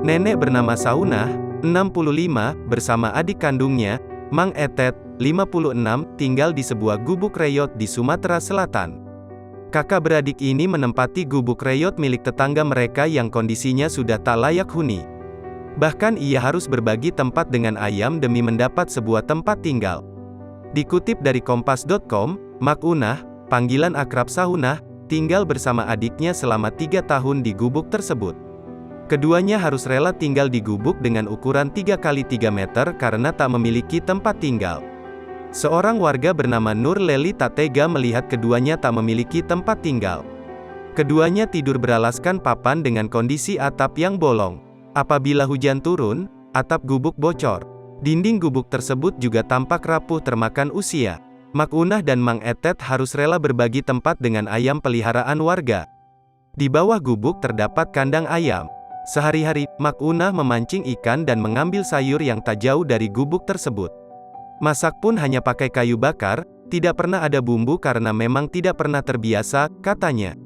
Nenek bernama Saunah, 65, bersama adik kandungnya, Mang Etet, 56, tinggal di sebuah gubuk reyot di Sumatera Selatan. Kakak beradik ini menempati gubuk reyot milik tetangga mereka yang kondisinya sudah tak layak huni. Bahkan ia harus berbagi tempat dengan ayam demi mendapat sebuah tempat tinggal. Dikutip dari Kompas.com, Makunah, panggilan akrab Saunah, tinggal bersama adiknya selama 3 tahun di gubuk tersebut. Keduanya harus rela tinggal di gubuk dengan ukuran 3 kali 3 meter karena tak memiliki tempat tinggal. Seorang warga bernama Nur Leli tak tega melihat keduanya tak memiliki tempat tinggal. Keduanya tidur beralaskan papan dengan kondisi atap yang bolong. Apabila hujan turun, atap gubuk bocor. Dinding gubuk tersebut juga tampak rapuh termakan usia. Makunah dan Mang Etet harus rela berbagi tempat dengan ayam peliharaan warga. Di bawah gubuk terdapat kandang ayam. Sehari-hari, Makunah memancing ikan dan mengambil sayur yang tak jauh dari gubuk tersebut. Masak pun hanya pakai kayu bakar, tidak pernah ada bumbu karena memang tidak pernah terbiasa, katanya.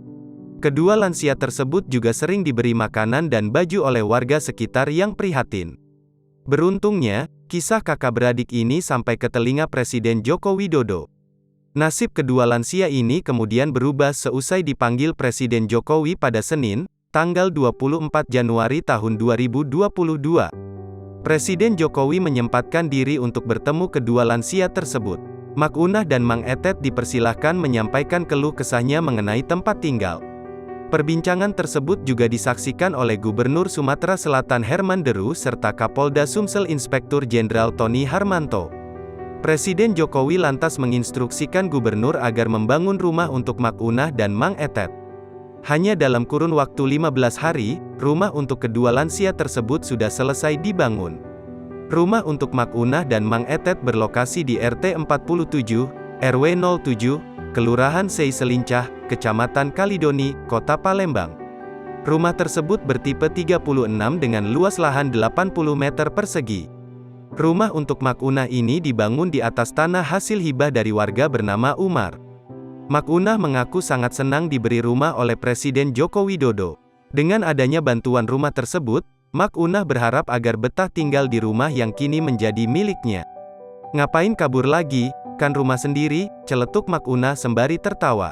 Kedua lansia tersebut juga sering diberi makanan dan baju oleh warga sekitar yang prihatin. Beruntungnya, kisah kakak beradik ini sampai ke telinga Presiden Joko Widodo. Nasib kedua lansia ini kemudian berubah seusai dipanggil Presiden Jokowi pada Senin, tanggal 24 Januari tahun 2022. Presiden Jokowi menyempatkan diri untuk bertemu kedua lansia tersebut. Makunah dan Mang Etet dipersilahkan menyampaikan keluh kesahnya mengenai tempat tinggal. Perbincangan tersebut juga disaksikan oleh Gubernur Sumatera Selatan Herman Deru serta Kapolda Sumsel Inspektur Jenderal Tony Harmanto. Presiden Jokowi lantas menginstruksikan gubernur agar membangun rumah untuk Makunah dan Mang Etet. Hanya dalam kurun waktu 15 hari, rumah untuk kedua lansia tersebut sudah selesai dibangun. Rumah untuk Makunah dan Mang Etet berlokasi di RT 47, RW 07, Kelurahan Sei Selincah, Kecamatan Kalidoni, Kota Palembang. Rumah tersebut bertipe 36 dengan luas lahan 80 meter persegi. Rumah untuk Makunah ini dibangun di atas tanah hasil hibah dari warga bernama Umar. Makunah mengaku sangat senang diberi rumah oleh Presiden Joko Widodo. Dengan adanya bantuan rumah tersebut, Makunah berharap agar betah tinggal di rumah yang kini menjadi miliknya. "Ngapain kabur lagi, kan rumah sendiri," celetuk Makunah sembari tertawa.